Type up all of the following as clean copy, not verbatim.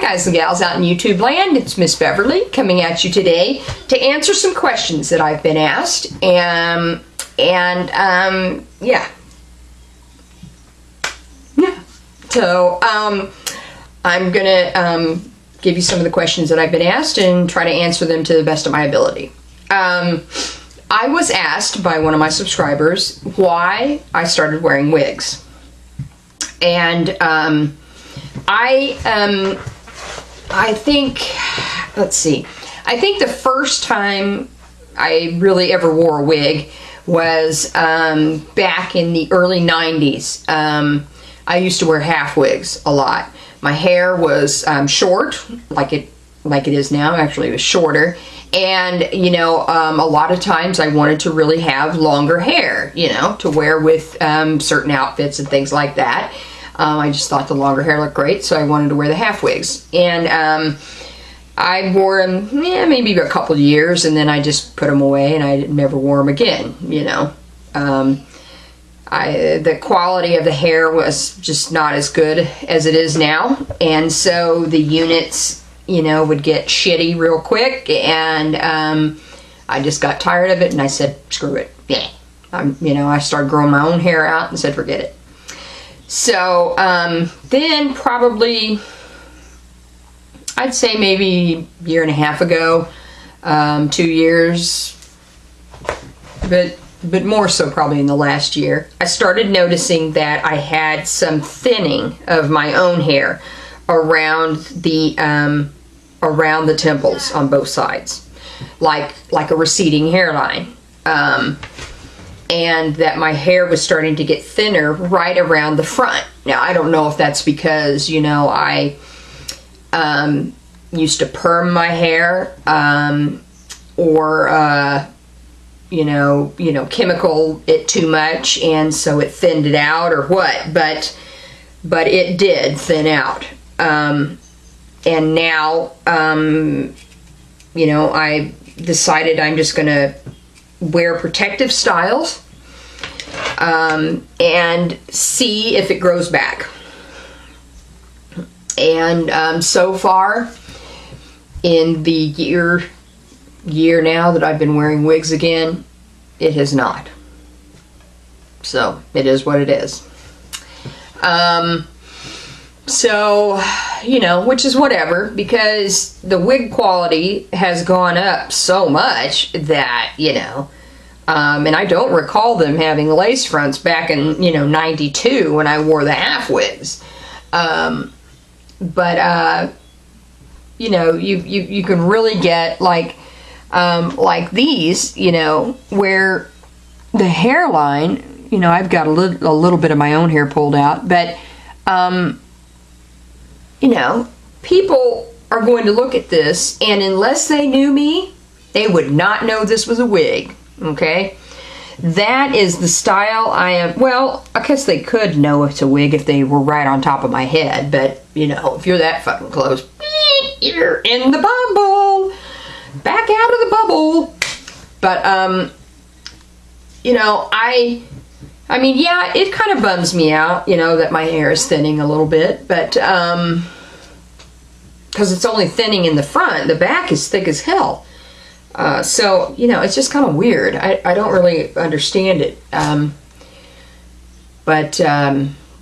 Hi guys and gals out in YouTube land, it's Miss Beverly coming at you today to answer some questions that I've been asked, yeah. So, I'm gonna give you some of the questions that I've been asked and try to answer them to the best of my ability. I was asked by one of my subscribers why I started wearing wigs. And I think, let's see, I think the first time I really ever wore a wig was back in the early 90s. I used to wear half wigs a lot. My hair was short, like it is now. Actually, it was shorter. And, you know, a lot of times I wanted to really have longer hair, you know, to wear with certain outfits and things like that. I just thought the longer hair looked great, so I wanted to wear the half wigs. And I wore them, maybe a couple of years, and then I just put them away, and I never wore them again, you know. The quality of the hair was just not as good as it is now, and so the units, you know, would get shitty real quick, and I just got tired of it, and I said, screw it. Yeah. You know, I started growing my own hair out and said, forget it. So, then probably, I'd say maybe a year and a half ago, 2 years, but more so probably in the last year, I started noticing that I had some thinning of my own hair around the temples on both sides, like a receding hairline. And that my hair was starting to get thinner right around the front. Now, I don't know if that's because, you know, I used to perm my hair, or you know, chemical it too much, and so it thinned it out, or what. But it did thin out. And now, you know, I decided I'm just gonna wear protective styles and see if it grows back. And so far in the year now that I've been wearing wigs again, it has not. So it is what it is. So, you know, which is whatever, because the wig quality has gone up so much that, you know, and I don't recall them having lace fronts back in, you know, 92 when I wore the half wigs. But, you know, you can really get like these, you know, where the hairline, you know, I've got a little bit of my own hair pulled out, but, you know, people are going to look at this, and unless they knew me, they would not know this was a wig, okay? That is the style I am. Well, I guess they could know it's a wig if they were right on top of my head, but, you know, if you're that fucking close, you're in the bubble. Back out of the bubble. But, you know, I mean, yeah, it kind of bums me out, you know, that my hair is thinning a little bit, but, because it's only thinning in the front, the back is thick as hell. So, you know, it's just kind of weird. I don't really understand it. But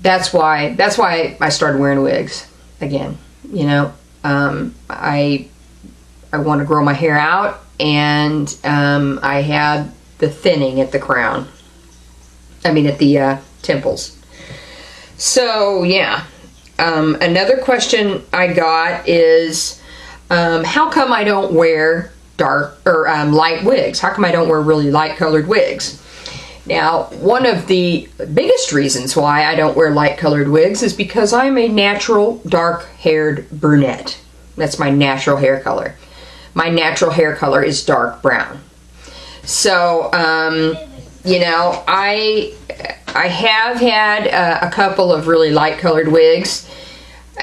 that's why I started wearing wigs again, you know. I want to grow my hair out, and I had the thinning at the crown. I mean, at the temples. So, yeah. Another question I got is, how come I don't wear dark or light wigs? How come I don't wear really light colored wigs? Now, one of the biggest reasons why I don't wear light colored wigs is because I'm a natural dark haired brunette. That's my natural hair color. My natural hair color is dark brown. So, you know, I have had a couple of really light colored wigs,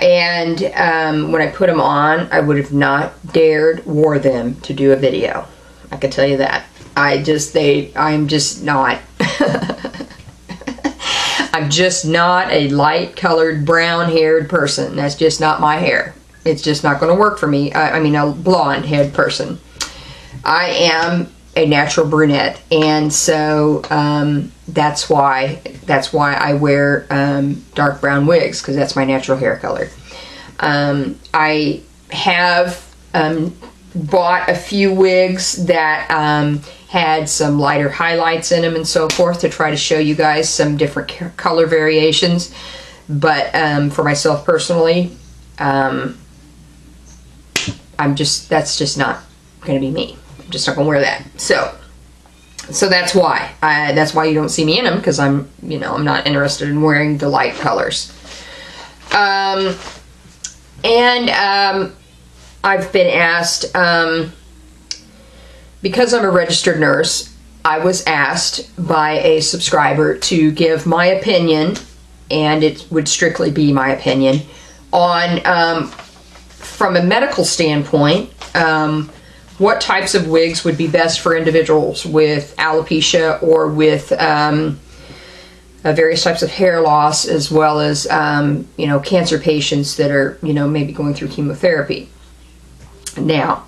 and when I put them on, I would have not dared wore them to do a video. I can tell you that. I'm just not. I'm just not a light colored brown haired person. That's just not my hair. It's just not going to work for me. I mean, a blonde head person. I am a natural brunette, and so that's why I wear dark brown wigs, because that's my natural hair color. I have bought a few wigs that had some lighter highlights in them and so forth, to try to show you guys some different color variations. But for myself personally, that's just not going to be me. I'm just not going to wear that. So that's why you don't see me in them, because I'm not interested in wearing the light colors. I've been asked, because I'm a registered nurse, I was asked by a subscriber to give my opinion, and it would strictly be my opinion, on, from a medical standpoint, what types of wigs would be best for individuals with alopecia or with various types of hair loss, as well as cancer patients that are maybe going through chemotherapy. Now,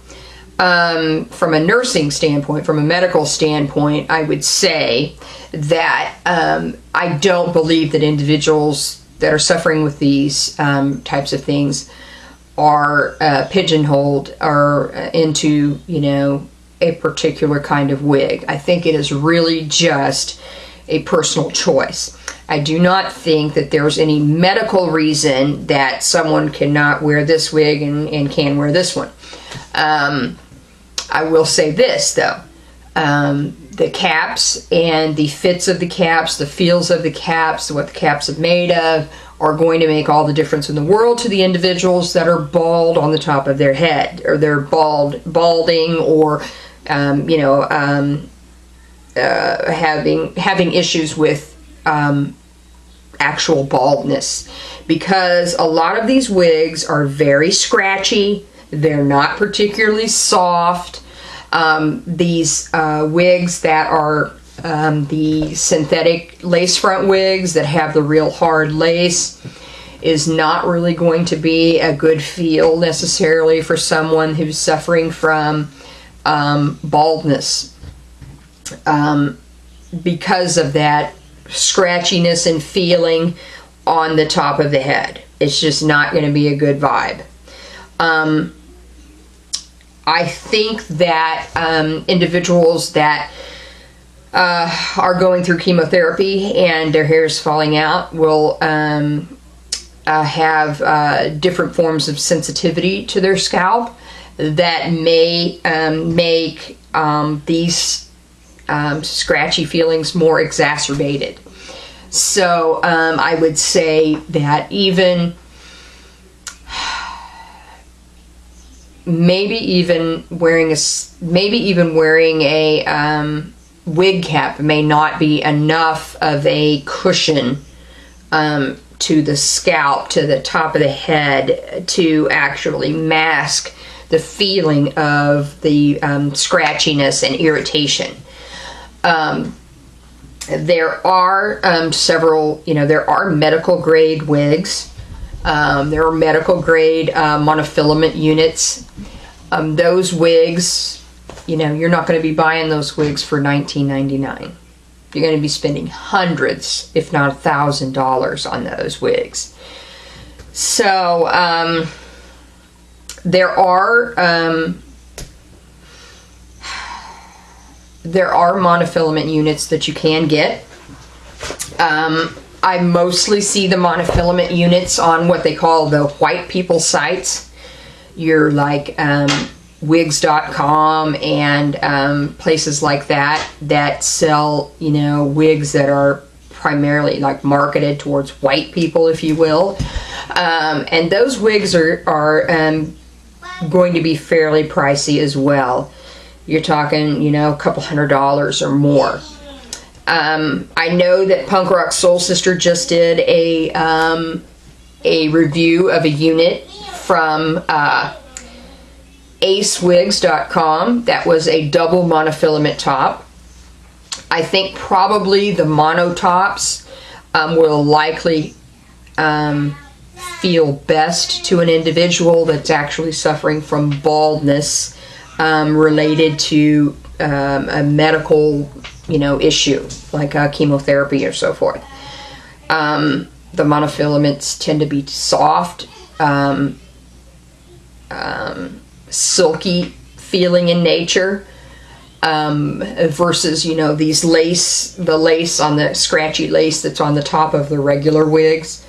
from a nursing standpoint, from a medical standpoint, I would say that I don't believe that individuals that are suffering with these types of things are pigeonholed or into a particular kind of wig. I think it is really just a personal choice. I do not think that there's any medical reason that someone cannot wear this wig and can wear this one. I will say this, though. The caps and the fits of the caps, the feels of the caps, what the caps are made of, are going to make all the difference in the world to the individuals that are bald on the top of their head, or they're balding, or having issues with actual baldness, because a lot of these wigs are very scratchy. They're not particularly soft. These wigs that are the synthetic lace front wigs that have the real hard lace is not really going to be a good feel necessarily for someone who's suffering from baldness, because of that scratchiness and feeling on the top of the head. It's just not going to be a good vibe. I think that individuals that are going through chemotherapy and their hair is falling out will have different forms of sensitivity to their scalp that may make these scratchy feelings more exacerbated. So I would say that maybe even wearing a wig cap may not be enough of a cushion to the scalp, to the top of the head, to actually mask the feeling of the scratchiness and irritation. There are several, there are medical grade wigs. There are medical grade monofilament units. Those wigs, you're not going to be buying those wigs for $19.99. You're going to be spending hundreds, if not $1,000 on those wigs. So there are monofilament units that you can get. I mostly see the monofilament units on what they call the white people sites. You're like wigs.com and places like that sell, wigs that are primarily like marketed towards white people, if you will. And those wigs are going to be fairly pricey as well. You're talking, a couple $100s or more. I know that Punk Rock Soul Sister just did a review of a unit from acewigs.com that was a double monofilament top. I think probably the mono tops will likely feel best to an individual that's actually suffering from baldness related to a medical, issue like chemotherapy or so forth. The monofilaments tend to be soft, silky feeling in nature, versus, these the lace on the scratchy lace that's on the top of the regular wigs.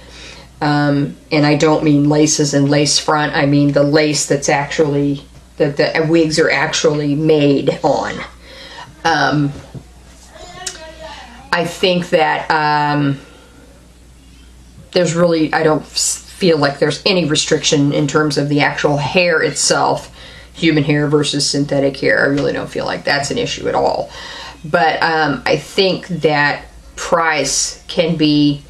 And I don't mean laces and lace front. I mean the lace that's actually, that the wigs are actually made on. I think that there's really, I don't feel like there's any restriction in terms of the actual hair itself, human hair versus synthetic hair. I really don't feel like that's an issue at all. But I think that price can be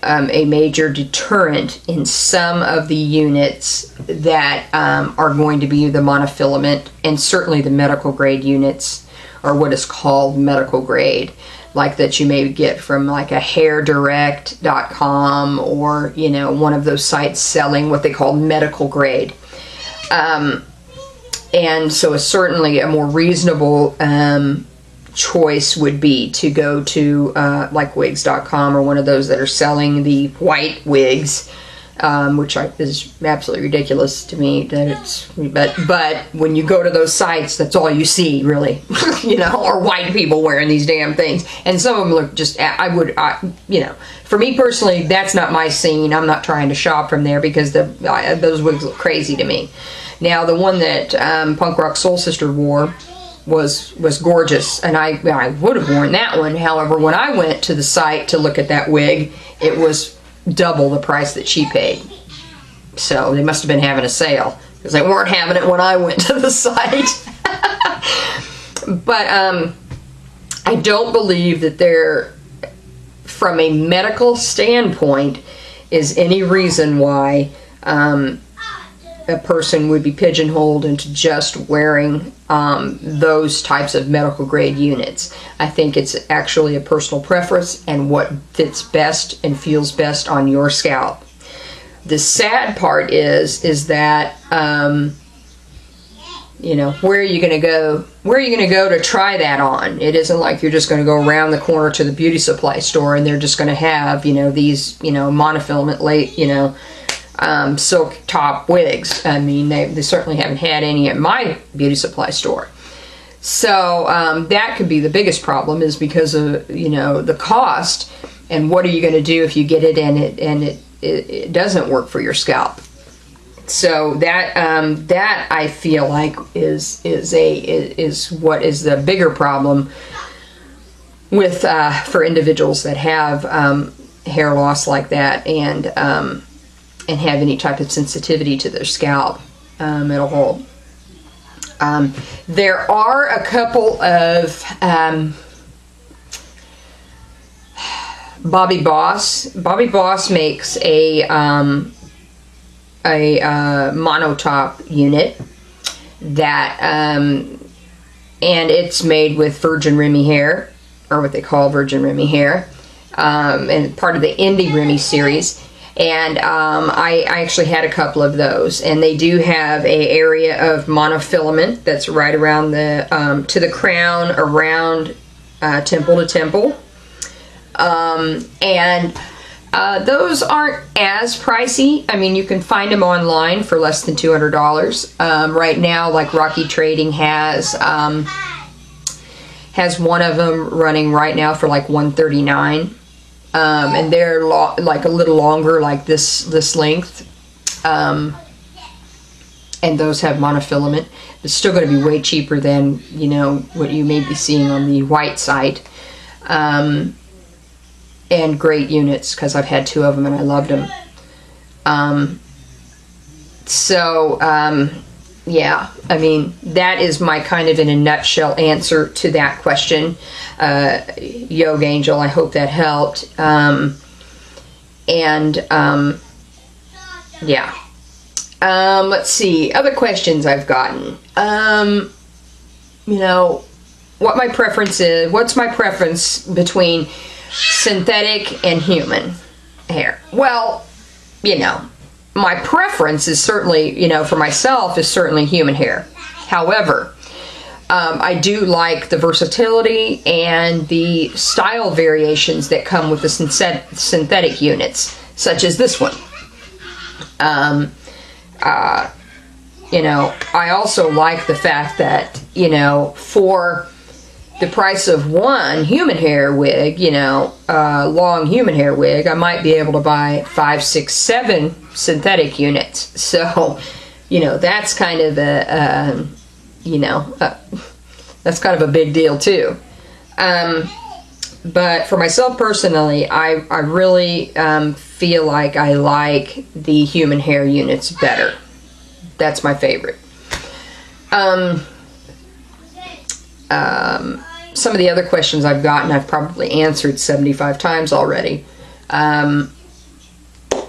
a major deterrent in some of the units that are going to be the monofilament, and certainly the medical grade units are what is called medical grade, like that you may get from like a hairdirect.com or one of those sites selling what they call medical grade. And so it's certainly a more reasonable choice would be to go to like wigs.com or one of those that are selling the white wigs, which is absolutely ridiculous to me that it's, but when you go to those sites, that's all you see really, or white people wearing these damn things, and some of them look just, for me personally, that's not my scene. I'm not trying to shop from there because those wigs look crazy to me. Now the one that Punk Rock Soul Sister wore was gorgeous, and I would have worn that one. However, when I went to the site to look at that wig, it was double the price that she paid. So they must have been having a sale, because they weren't having it when I went to the site. But I don't believe that there, from a medical standpoint, is any reason why a person would be pigeonholed into just wearing those types of medical grade units. I think it's actually a personal preference and what fits best and feels best on your scalp. The sad part is that where are you going to go? Where are you going to go to try that on? It isn't like you're just going to go around the corner to the beauty supply store and they're just going to have these monofilament silk top wigs. I mean, they certainly haven't had any at my beauty supply store. So that could be the biggest problem, is because of the cost, and what are you going to do if you get it and it doesn't work for your scalp? So that I feel like is what is the bigger problem with for individuals that have hair loss like that, and have any type of sensitivity to their scalp at all. There are a couple of Bobbi Boss. Bobbi Boss makes a monotop unit that and it's made with virgin Remy hair, or what they call virgin Remy hair, and part of the Indie Remy series. And I actually had a couple of those, and they do have a area of monofilament that's right around the to the crown, around temple to temple, and those aren't as pricey. I mean, you can find them online for less than $200 right now. Like Rocky Trading has one of them running right now for like $139. And they're like a little longer, like this length, and those have monofilament. It's still going to be way cheaper than what you may be seeing on the white site, and great units, because I've had two of them and I loved them. Yeah, I mean, that is my kind of in a nutshell answer to that question. Yoga Angel, I hope that helped. Yeah. Let's see, other questions I've gotten. What my preference is, what's my preference between synthetic and human hair? Well, you know, my preference is certainly, you know, for myself is certainly human hair. However, I do like the versatility and the style variations that come with the synthetic units, such as this one. You know, I also like the fact that, you know, for the price of one human hair wig, you know, long human hair wig, I might be able to buy 5, 6, 7 synthetic units. So, you know, that's kind of a, you know, that's kind of a big deal too. But for myself personally, I really feel like I like the human hair units better. That's my favorite. Some of the other questions I've gotten, I've probably answered 75 times already.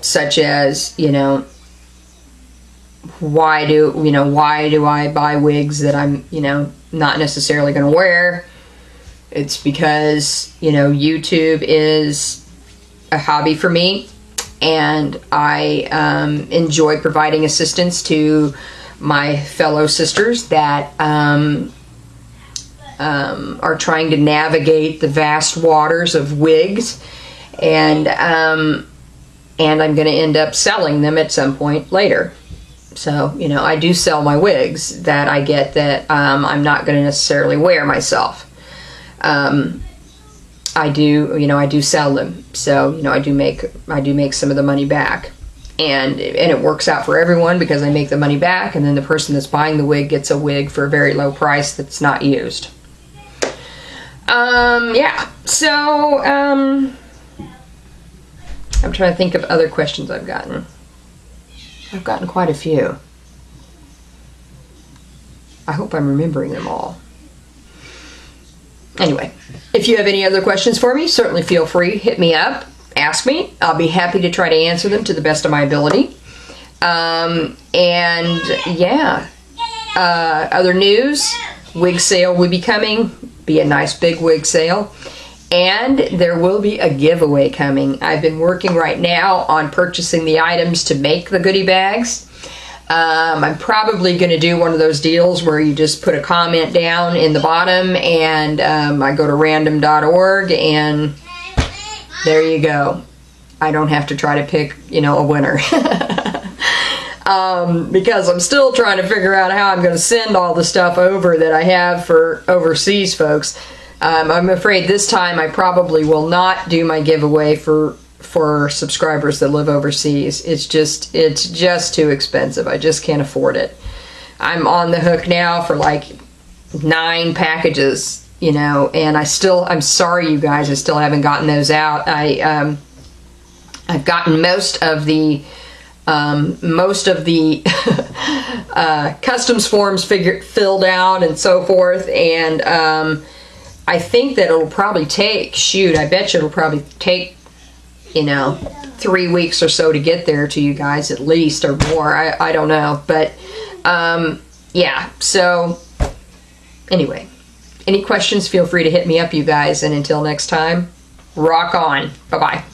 Such as, you know, why do I buy wigs that I'm, you know, not necessarily going to wear? It's because, you know, YouTube is a hobby for me, and I enjoy providing assistance to my fellow sisters that are trying to navigate the vast waters of wigs, and I'm going to end up selling them at some point later. So, you know, I do sell my wigs that I get that I'm not going to necessarily wear myself. I do sell them. So, you know, I do make some of the money back. And it works out for everyone because I make the money back, and then the person that's buying the wig gets a wig for a very low price that's not used. Yeah. So, I'm trying to think of other questions I've gotten. I've gotten quite a few. I hope I'm remembering them all. Anyway, if you have any other questions for me, certainly feel free. Hit me up. Ask me. I'll be happy to try to answer them to the best of my ability. And yeah. Other news. Wig sale will be coming. Be a nice big wig sale. And there will be a giveaway coming. I've been working right now on purchasing the items to make the goodie bags. I'm probably going to do one of those deals where you just put a comment down in the bottom, and I go to random.org, and there you go. I don't have to try to pick, you know, a winner. Because I'm still trying to figure out how I'm going to send all the stuff over that I have for overseas folks. I'm afraid this time I probably will not do my giveaway for subscribers that live overseas. It's just too expensive. I just can't afford it. I'm on the hook now for like 9 packages, you know, and I'm sorry you guys, I still haven't gotten those out. I've gotten most of the customs forms filled out and so forth, and I think that it'll probably take, I bet you it'll probably take, you know, 3 weeks or so to get there to you guys, at least, or more. I don't know, but yeah. So anyway, any questions, feel free to hit me up, you guys, and until next time, rock on. Bye-bye.